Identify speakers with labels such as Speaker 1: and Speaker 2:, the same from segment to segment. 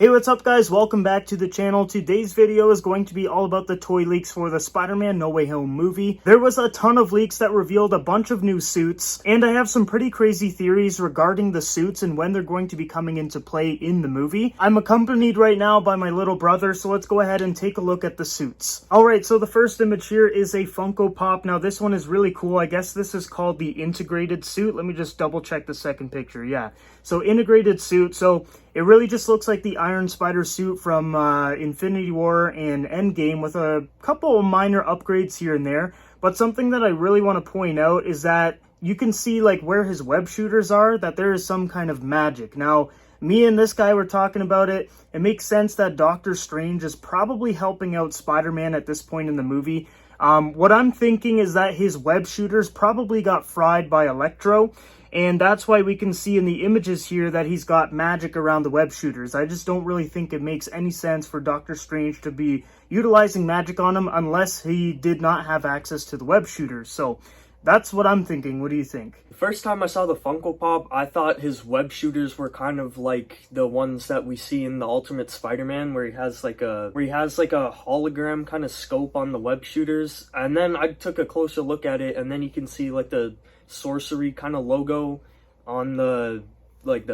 Speaker 1: Hey, what's up guys? Welcome back to the channel. Today's video is going to be all about the toy leaks for the Spider-Man No Way Home movie. There was a ton of leaks that revealed a bunch of new suits, and I have some pretty crazy theories regarding the suits and when they're going to be coming into play in the movie. I'm accompanied right now by my little brother, so let's go ahead and take a look at the suits. Alright, so the first image here is a Funko Pop. Now this one is really cool. I guess this is called the integrated suit. Let me just double check the second picture. Yeah, so integrated suit. So it really just looks like the Iron Spider suit from Infinity War and Endgame with a couple of minor upgrades here and there. But something that I really want to point out is that you can see like where his web shooters are, that there is some kind of magic. Now, me and this guy were talking about it. It makes sense that Doctor Strange is probably helping out Spider-Man at this point in the movie. What I'm thinking is that his web shooters probably got fried by Electro. And that's why we can see in the images here that he's got magic around the web shooters. I just don't really think it makes any sense for Doctor Strange to be utilizing magic on him unless he did not have access to the web shooters. So that's what I'm thinking. What do you think?
Speaker 2: First time I saw the Funko Pop, I thought his web shooters were kind of like the ones that we see in the Ultimate Spider-Man, where he has like a hologram kind of scope on the web shooters. And then I took a closer look at it, and then you can see like the sorcery kind of logo on the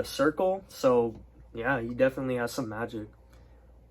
Speaker 2: circle. So yeah, he definitely has some magic.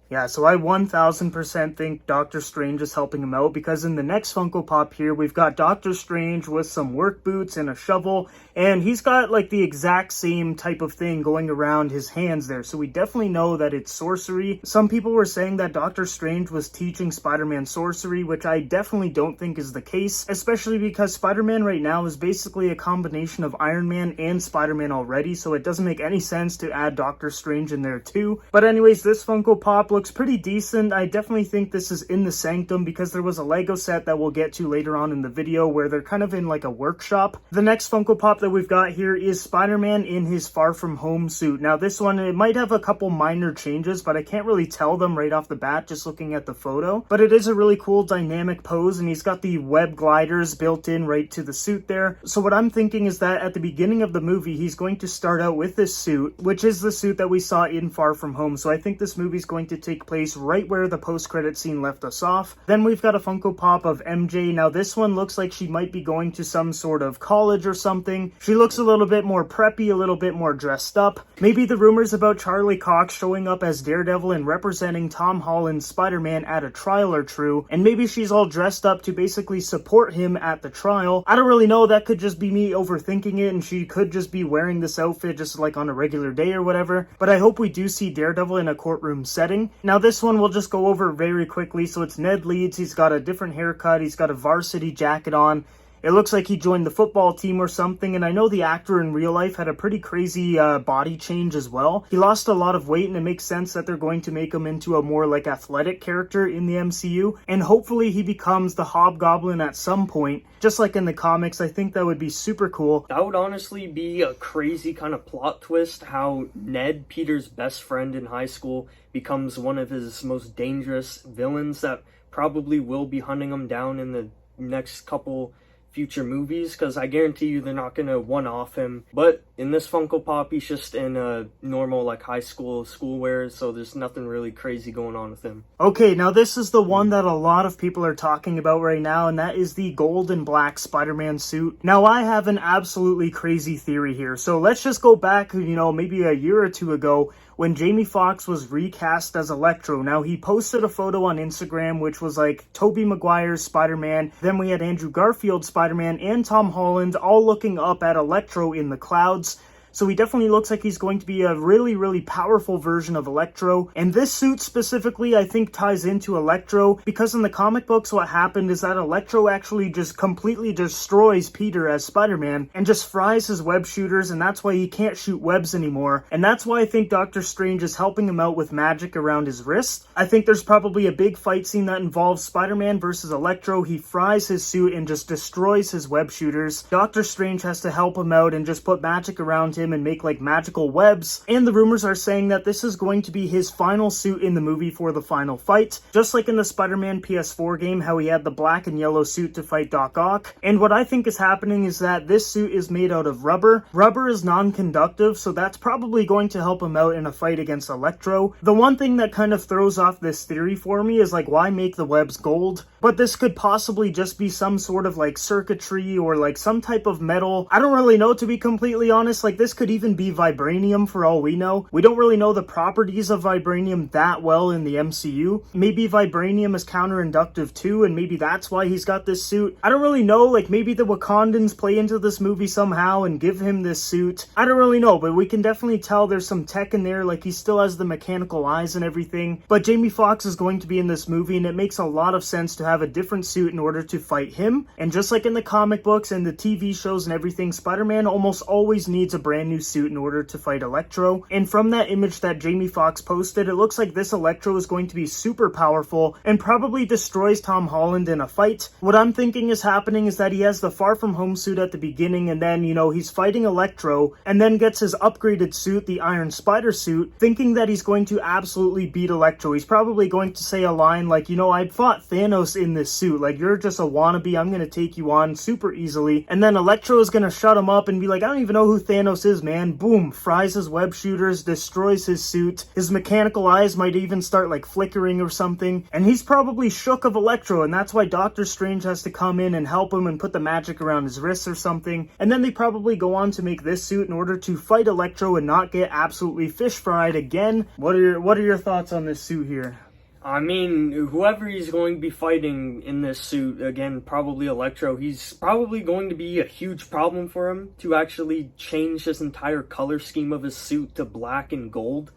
Speaker 1: Yeah, so I 1000% think Doctor Strange is helping him out, because in the next Funko Pop here, we've got Doctor Strange with some work boots and a shovel, and he's got like the exact same type of thing going around his hands there, so we definitely know that it's sorcery. Some people were saying that Doctor Strange was teaching Spider-Man sorcery, which I definitely don't think is the case, especially because Spider-Man right now is basically a combination of Iron Man and Spider-Man already, so it doesn't make any sense to add Doctor Strange in there too. But anyways, this Funko Pop looks pretty decent. I definitely think this is in the Sanctum, because there was a Lego set that we'll get to later on in the video where they're kind of in like a workshop. The next Funko Pop that we've got here is Spider-Man in his Far From Home suit. Now this one, it might have a couple minor changes, but I can't really tell them right off the bat just looking at the photo. But it is a really cool dynamic pose, and he's got the web gliders built in right to the suit there. So what I'm thinking is that at the beginning of the movie, he's going to start out with this suit, which is the suit that we saw in Far From Home. So I think this movie's going to take place right where the post-credit scene left us off. Then we've got a Funko Pop of MJ. Now this one looks like she might be going to some sort of college or something. She looks a little bit more preppy, a little bit more dressed up. Maybe the rumors about Charlie Cox showing up as Daredevil and representing Tom Holland's Spider-Man at a trial are true, and maybe she's all dressed up to basically support him at the trial. I don't really know, that could just be me overthinking it, and she could just be wearing this outfit just like on a regular day or whatever, but I hope we do see Daredevil in a courtroom setting. Now this one we'll just go over very quickly. So it's Ned Leeds. He's got a different haircut. He's got a varsity jacket on. It looks like he joined the football team or something, and I know the actor in real life had a pretty crazy body change as well. He lost a lot of weight, and it makes sense that they're going to make him into a more like athletic character in the MCU, and hopefully he becomes the Hobgoblin at some point, just like in the comics. I think that would be super cool.
Speaker 2: That would honestly be a crazy kind of plot twist, how Ned, Peter's best friend in high school, becomes one of his most dangerous villains that probably will be hunting him down in the next couple future movies, because I guarantee you they're not going to one-off him. But in this Funko Pop, he's just in a normal like high school schoolwear, so there's nothing really crazy going on with him.
Speaker 1: Okay, now this is the one that a lot of people are talking about right now, and that is the gold and black Spider-Man suit. Now I have an absolutely crazy theory here, so let's just go back, maybe a year or two ago, when Jamie Foxx was recast as Electro. Now, he posted a photo on Instagram, which was like Tobey Maguire's Spider-Man. Then we had Andrew Garfield's Spider-Man and Tom Holland all looking up at Electro in the clouds. So he definitely looks like he's going to be a really, really powerful version of Electro. And this suit specifically, I think, ties into Electro, because in the comic books, what happened is that Electro actually just completely destroys Peter as Spider-Man and just fries his web shooters, and that's why he can't shoot webs anymore. And that's why I think Doctor Strange is helping him out with magic around his wrist. I think there's probably a big fight scene that involves Spider-Man versus Electro. He fries his suit and just destroys his web shooters. Doctor Strange has to help him out and just put magic around him him and make like magical webs. And the rumors are saying that this is going to be his final suit in the movie for the final fight. Just like in the Spider-Man PS4 game, how he had the black and yellow suit to fight Doc Ock. And what I think is happening is that this suit is made out of rubber. Rubber is non-conductive, so that's probably going to help him out in a fight against Electro. The one thing that kind of throws off this theory for me is like, why make the webs gold? But this could possibly just be some sort of like circuitry or like some type of metal. I don't really know, to be completely honest. Like, this could even be vibranium for all we know. We don't really know the properties of vibranium that well in the MCU. Maybe vibranium is counterinductive too, and maybe that's why he's got this suit. I don't really know. Like, maybe the Wakandans play into this movie somehow and give him this suit. I don't really know, but we can definitely tell there's some tech in there. Like, he still has the mechanical eyes and everything. But Jamie Foxx is going to be in this movie, and it makes a lot of sense to have a different suit in order to fight him. And just like in the comic books and the TV shows and everything, Spider-Man almost always needs a brand new suit in order to fight Electro. And from that image that Jamie Foxx posted, it looks like this Electro is going to be super powerful and probably destroys Tom Holland in a fight. What I'm thinking is happening is that he has the Far From Home suit at the beginning, and then, you know, he's fighting Electro and then gets his upgraded suit, the Iron Spider suit, thinking that he's going to absolutely beat Electro. He's probably going to say a line like, you know, I fought Thanos in this suit. Like, you're just a wannabe. I'm going to take you on super easily. And then Electro is going to shut him up and be like, I don't even know who Thanos is, man. Boom. Fries his web shooters, destroys his suit. His mechanical eyes might even start like flickering or something. And he's probably shook of Electro, and that's why Doctor Strange has to come in and help him and put the magic around his wrists or something. And then they probably go on to make this suit in order to fight Electro and not get absolutely fish fried again. What are your thoughts on this suit here?
Speaker 2: I mean, whoever he's going to be fighting in this suit, again, probably Electro, he's probably going to be a huge problem for him to actually change his entire color scheme of his suit to black and gold.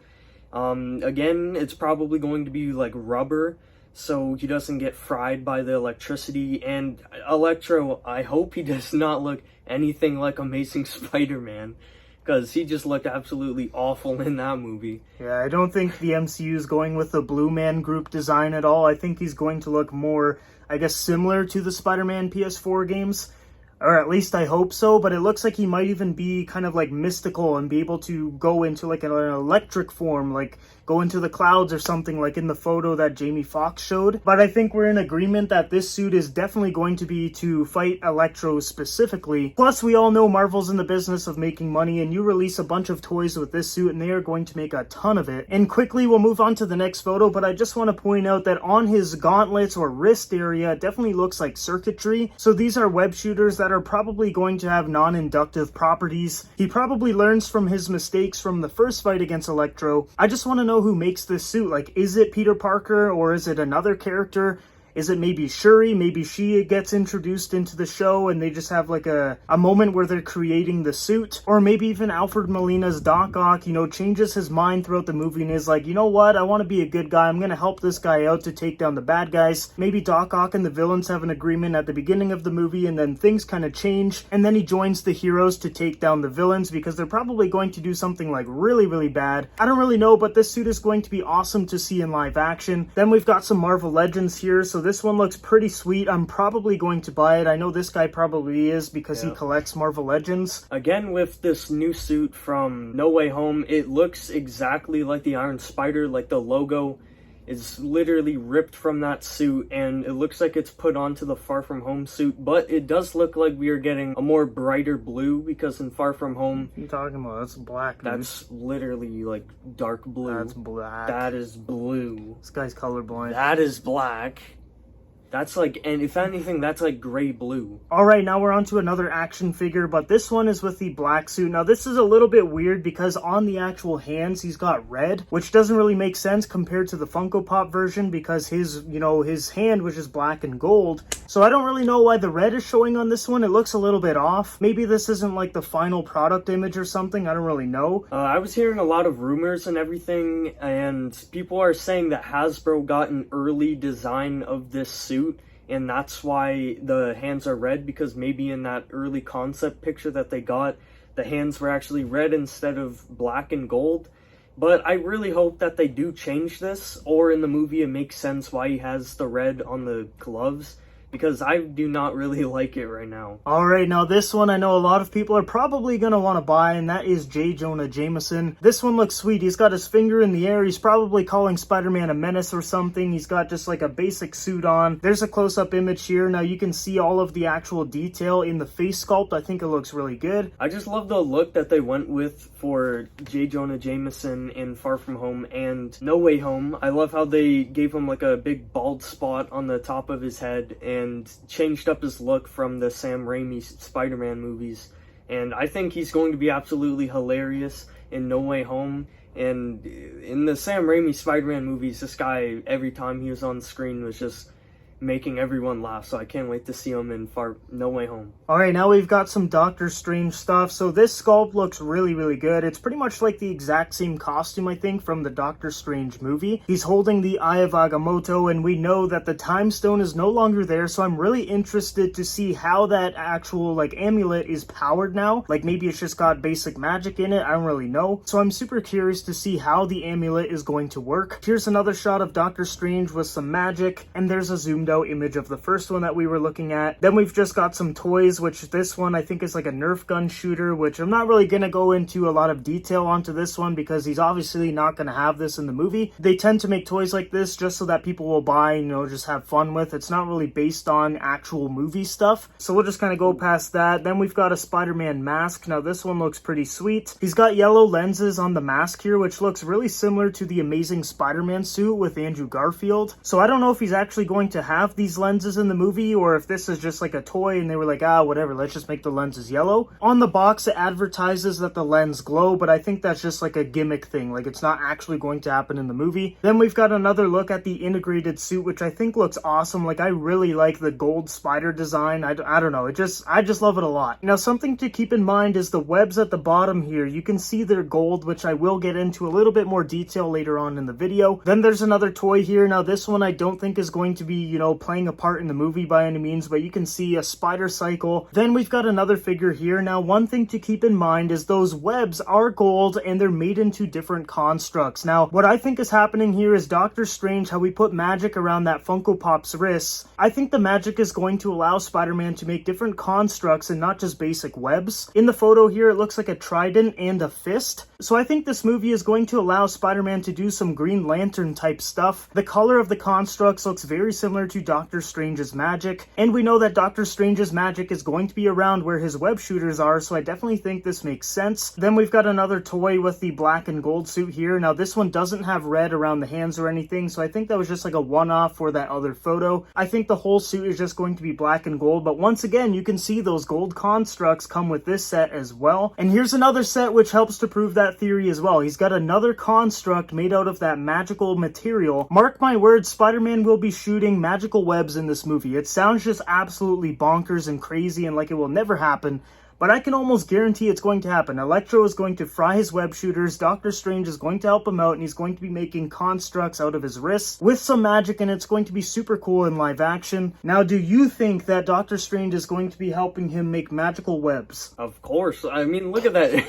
Speaker 2: Again, it's probably going to be like rubber, so he doesn't get fried by the electricity. And Electro, I hope he does not look anything like Amazing Spider-Man, because he just looked absolutely awful in that movie.
Speaker 1: Yeah, I don't think the MCU is going with the Blue Man Group design at all. I think he's going to look more, I guess, similar to the Spider-Man PS4 games. Or at least I hope so, but it looks like he might even be kind of like mystical and be able to go into like an electric form, like go into the clouds or something like in the photo that Jamie Foxx showed. But I think we're in agreement that this suit is definitely going to be to fight Electro specifically. Plus, we all know Marvel's in the business of making money, and you release a bunch of toys with this suit and they are going to make a ton of it. And quickly, we'll move on to the next photo, but I just want to point out that on his gauntlets or wrist area, it definitely looks like circuitry. So these are web shooters that are probably going to have non-inductive properties. He probably learns from his mistakes from the first fight against Electro. I just want to know who makes this suit. Like, is it Peter Parker or is it another character? Is it maybe Shuri? Maybe she gets introduced into the show and they just have like a moment where they're creating the suit. Or maybe even Alfred Molina's Doc Ock, you know, changes his mind throughout the movie and is like, you know what, I want to be a good guy. I'm going to help this guy out to take down the bad guys. Maybe Doc Ock and the villains have an agreement at the beginning of the movie and then things kind of change. And then he joins the heroes to take down the villains because they're probably going to do something like really, really bad. I don't really know, but this suit is going to be awesome to see in live action. Then we've got some Marvel Legends here. So this one looks pretty sweet. I'm probably going to buy it. I know this guy probably is because he collects Marvel Legends.
Speaker 2: Again, with this new suit from No Way Home, it looks exactly like the Iron Spider. Like, the logo is literally ripped from that suit, and it looks like it's put onto the Far From Home suit, but it does look like we are getting a more brighter blue, because in Far From Home...
Speaker 1: What are you talking about? That's black, dude.
Speaker 2: That's literally, like, dark blue.
Speaker 1: That's black.
Speaker 2: That is blue.
Speaker 1: This guy's colorblind.
Speaker 2: That is black. That's like, and if anything, that's like gray blue.
Speaker 1: Alright, now we're on to another action figure, but this one is with the black suit. Now this is a little bit weird because on the actual hands he's got red, which doesn't really make sense compared to the Funko Pop version because his, you know, his hand was just black and gold. So I don't really know why the red is showing on this one. It looks a little bit off. Maybe this isn't like the final product image or something. I don't really know.
Speaker 2: I was hearing a lot of rumors and everything, and people are saying that Hasbro got an early design of this suit, and that's why the hands are red, because maybe in that early concept picture that they got, the hands were actually red instead of black and gold. But I really hope that they do change this, or in the movie it makes sense why he has the red on the gloves, because I do not really like it right now.
Speaker 1: Alright, now this one I know a lot of people are probably going to want to buy, and that is J. Jonah Jameson. This one looks sweet. He's got his finger in the air. He's probably calling Spider-Man a menace or something. He's got just like a basic suit on. There's a close-up image here. Now you can see all of the actual detail in the face sculpt. I think it looks really good.
Speaker 2: I just love the look that they went with for J. Jonah Jameson in Far From Home and No Way Home. I love how they gave him like a big bald spot on the top of his head and changed up his look from the Sam Raimi Spider-Man movies. And I think he's going to be absolutely hilarious in No Way Home. And in the Sam Raimi Spider-Man movies, this guy, every time he was on screen, was just making everyone laugh, so I can't wait to see him in No Way Home.
Speaker 1: Alright, now we've got some Doctor Strange stuff. So this sculpt looks really, really good. It's pretty much like the exact same costume, I think, from the Doctor Strange movie. He's holding the Eye of Agamotto, and we know that the Time Stone is no longer there, so I'm really interested to see how that actual, like, amulet is powered now. Like, maybe it's just got basic magic in it, I don't really know. So I'm super curious to see how the amulet is going to work. Here's another shot of Doctor Strange with some magic, and there's a zoomed out image of the first one that we were looking at. Then we've just got some toys, which this one I think is like a Nerf gun shooter, which I'm not really going to go into a lot of detail onto this one because he's obviously not going to have this in the movie. They tend to make toys like this just so that people will buy and, you know, just have fun with. It's not really based on actual movie stuff, so we'll just kind of go past that. Then we've got a Spider-Man mask. Now this one looks pretty sweet. He's got yellow lenses on the mask here, which looks really similar to the Amazing Spider-Man suit with Andrew Garfield. So I don't know if he's actually going to have these lenses in the movie or if this is just like a toy and they were like, whatever, let's just make the lenses yellow. On the box it advertises that the lens glow, but I think that's just like a gimmick thing, like it's not actually going to happen in the movie. Then we've got another look at the integrated suit, which I think looks awesome. Like, I really like the gold spider design. I don't know, I just love it a lot. Now something to keep in mind is the webs at the bottom here. You can see they're gold, which I will get into a little bit more detail later on in the video. Then there's another toy here. Now this one I don't think is going to be, you know, playing a part in the movie by any means, but you can see a spider cycle. Then we've got another figure here. Now one thing to keep in mind is those webs are gold and they're made into different constructs. Now what I think is happening here is Doctor Strange, how we put magic around that Funko Pop's wrists. I think the magic is going to allow Spider-Man to make different constructs and not just basic webs. In the photo here it looks like a trident and a fist. So I think this movie is going to allow Spider-Man to do some Green Lantern type stuff. The color of the constructs looks very similar to Doctor Strange's magic, and we know that Doctor Strange's magic is going to be around where his web shooters are, so I definitely think this makes sense. Then we've got another toy with the black and gold suit here. Now this one doesn't have red around the hands or anything, so I think that was just like a one-off for that other photo. I think the whole suit is just going to be black and gold, but once again you can see those gold constructs come with this set as well. And here's another set which helps to prove that theory as well. He's got another construct made out of that magical material. Mark my words, Spider-Man will be shooting magical webs in this movie. It sounds just absolutely bonkers and crazy and like it will never happen, but I can almost guarantee it's going to happen. Electro is going to fry his web shooters, Doctor Strange is going to help him out, and he's going to be making constructs out of his wrists with some magic, and it's going to be super cool in live action. Now, do you think that Doctor Strange is going to be helping him make magical webs?
Speaker 2: Of course. I mean, look at that.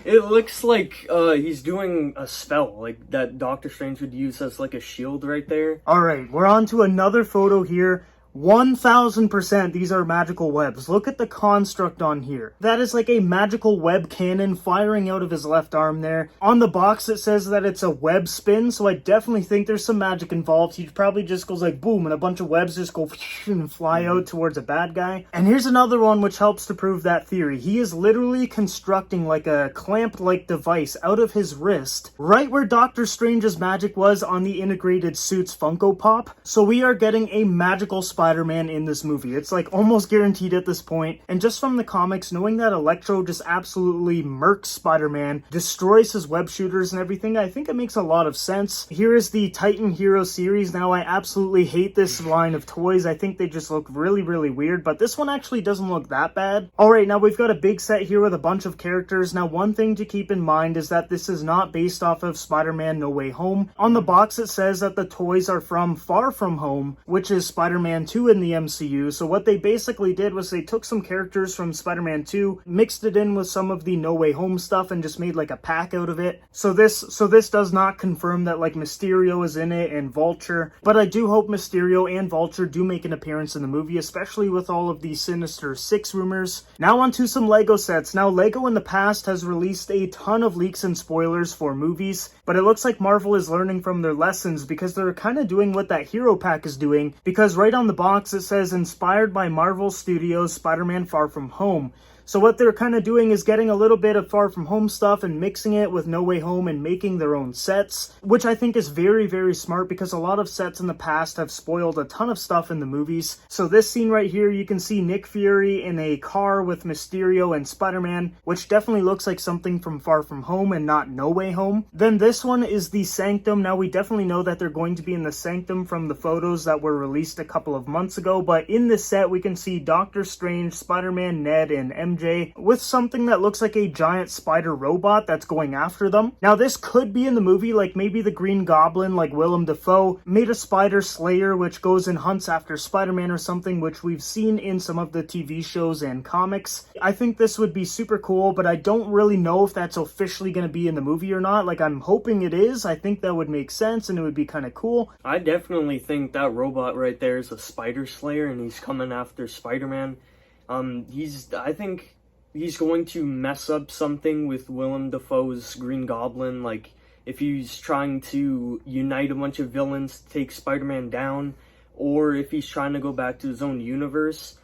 Speaker 2: It looks like he's doing a spell, like that Doctor Strange would use as like a shield right there.
Speaker 1: Alright, we're on to another photo here. 1000% these are magical webs. Look at the construct on here. That is like a magical web cannon firing out of his left arm there. On the box it says that it's a web spin, so I definitely think there's some magic involved. He probably just goes like boom and a bunch of webs just go and fly out towards a bad guy. And here's another one which helps to prove that theory. He is literally constructing like a clamp-like device out of his wrist, right where Doctor Strange's magic was on the integrated suit's Funko Pop. So we are getting a magical Spider-Man in this movie. It's like almost guaranteed at this point. And just from the comics, knowing that Electro just absolutely murks Spider-Man, destroys his web shooters and everything, I think it makes a lot of sense. Here is the Titan Hero series. Now, I absolutely hate this line of toys. I think they just look really, really weird, but this one actually doesn't look that bad. Alright, now we've got a big set here with a bunch of characters. Now, one thing to keep in mind is that this is not based off of Spider-Man No Way Home. On the box, it says that the toys are from Far From Home, which is Spider-Man 2. 2 in the MCU. So what they basically did was they took some characters from Spider-Man 2, mixed it in with some of the No Way Home stuff, and just made like a pack out of it. So this does not confirm that like Mysterio is in it and Vulture, but I do hope Mysterio and Vulture do make an appearance in the movie, especially with all of the Sinister Six rumors. Now onto some Lego sets. Now Lego in the past has released a ton of leaks and spoilers for movies, but it looks like Marvel is learning from their lessons because they're kind of doing what that Hero Pack is doing, because right on the box it says inspired by Marvel Studios Spider-Man Far From Home. So what they're kind of doing is getting a little bit of Far From Home stuff and mixing it with No Way Home and making their own sets, which I think is very, very smart because a lot of sets in the past have spoiled a ton of stuff in the movies. So this scene right here, you can see Nick Fury in a car with Mysterio and Spider-Man, which definitely looks like something from Far From Home and not No Way Home. Then this one is the Sanctum. Now we definitely know that they're going to be in the Sanctum from the photos that were released a couple of months ago, but in this set we can see Doctor Strange, Spider-Man, Ned, and MJ with something that looks like a giant spider robot that's going after them. Now this could be in the movie, like maybe the Green Goblin, like Willem Dafoe, made a SpiderSlayer which goes and hunts after Spider-Man or something, which we've seen in some of the TV shows and comics. I think this would be super cool, but I don't really know if that's officially going to be in the movie or not. Like, I'm hoping it is. I think that would make sense and it would be kind of cool.
Speaker 2: I definitely think that robot right there is a SpiderSlayer and he's coming after Spider-Man. I think he's going to mess up something with Willem Dafoe's Green Goblin, like if he's trying to unite a bunch of villains to take Spider-Man down, or if he's trying to go back to his own universe.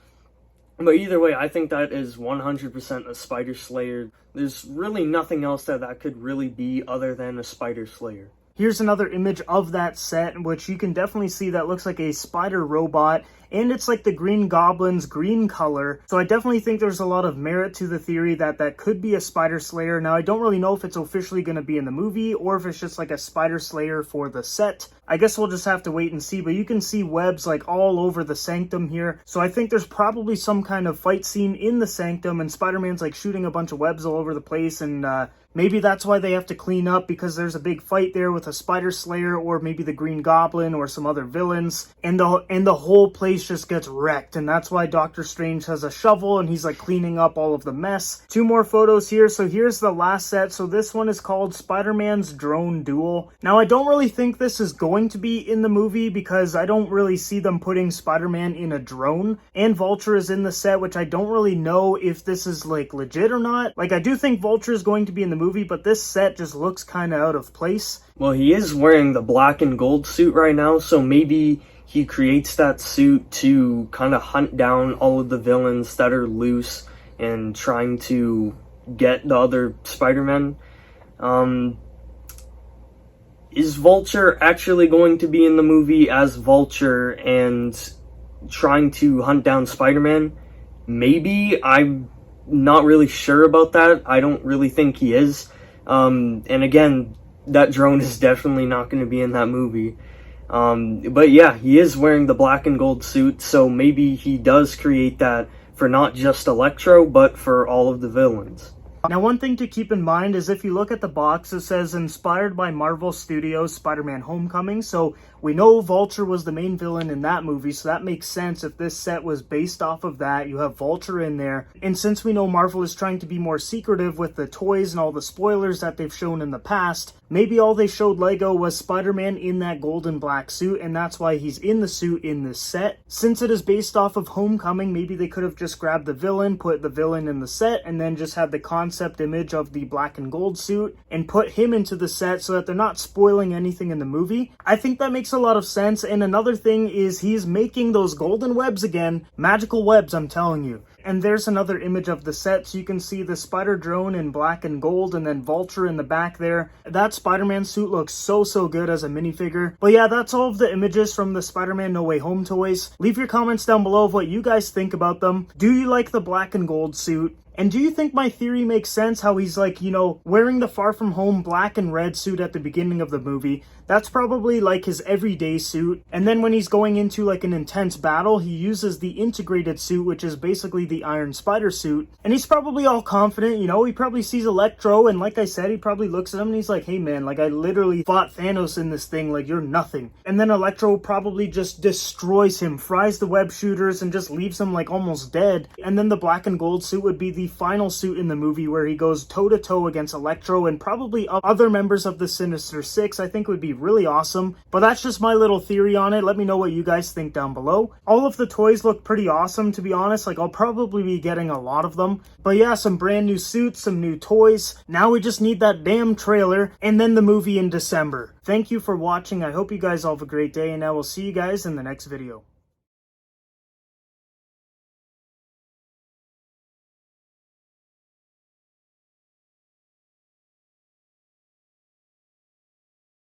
Speaker 2: But either way, I think that is 100% a SpiderSlayer. There's really nothing else that could really be other than a SpiderSlayer.
Speaker 1: Here's another image of that set, which you can definitely see that looks like a spider robot, and it's like the Green Goblin's green color. So I definitely think there's a lot of merit to the theory that that could be a SpiderSlayer. Now, I don't really know if it's officially going to be in the movie or if it's just like a SpiderSlayer for the set. I guess we'll just have to wait and see, but you can see webs like all over the Sanctum here. So I think there's probably some kind of fight scene in the Sanctum and Spider-Man's like shooting a bunch of webs all over the place, and maybe that's why they have to clean up, because there's a big fight there with a SpiderSlayer or maybe the Green Goblin or some other villains, and the whole place just gets wrecked, and that's why Doctor Strange has a shovel and he's like cleaning up all of the mess. Two more photos here. So here's the last set. So this one is called Spider-Man's Drone Duel. Now I don't really think this is going to be in the movie because I don't really see them putting Spider-Man in a drone, and Vulture is in the set, which I don't really know if this is like legit or not. Like, I do think Vulture is going to be in the movie, but this set just looks kind of out of place.
Speaker 2: Well, he is wearing the black and gold suit right now, so maybe he creates that suit to kind of hunt down all of the villains that are loose and trying to get the other Spider-Man. Is Vulture actually going to be in the movie as Vulture and trying to hunt down Spider-Man? Maybe. I'm not really sure about that. I don't really think he is. And again, that drone is definitely not going to be in that movie. But yeah, he is wearing the black and gold suit, so maybe he does create that for not just Electro, but for all of the villains.
Speaker 1: Now, one thing to keep in mind is if you look at the box, it says inspired by Marvel Studios Spider-Man Homecoming, so we know Vulture was the main villain in that movie, so that makes sense if this set was based off of that. You have Vulture in there, and since we know Marvel is trying to be more secretive with the toys and all the spoilers that they've shown in the past, maybe all they showed Lego was Spider-Man in that gold and black suit, and that's why he's in the suit in this set. Since it is based off of Homecoming, maybe they could have just grabbed the villain, put the villain in the set, and then just had the concept image of the black and gold suit and put him into the set so that they're not spoiling anything in the movie. I think that makes a lot of sense. And another thing is he's making those golden webs again. Magical webs, I'm telling you. And there's another image of the set, so you can see the spider drone in black and gold and then Vulture in the back there. That Spider-Man suit looks so good as a minifigure. But yeah, that's all of the images from the Spider-Man No Way Home toys. Leave your comments down below of what you guys think about them. Do you like the black and gold suit? And do you think my theory makes sense, how he's like, wearing the Far From Home black and red suit at the beginning of the movie? That's probably like his everyday suit. And then when he's going into like an intense battle, he uses the integrated suit, which is basically the Iron Spider suit. And he's probably all confident, he probably sees Electro, and like I said, he probably looks at him and he's like, hey man, like I literally fought Thanos in this thing, like you're nothing. And then Electro probably just destroys him, fries the web shooters, and just leaves him like almost dead. And then the black and gold suit would be the final suit in the movie, where he goes toe to toe against Electro and probably other members of the Sinister Six. I think would be really awesome. But that's just my little theory on it. Let me know what you guys think down below. All of the toys look pretty awesome, to be honest. Like I'll probably be getting a lot of them. But yeah, some brand new suits, some new toys. Now we just need that damn trailer and then the movie in December. Thank you for watching. I hope you guys all have a great day, and I will see you guys in the next video.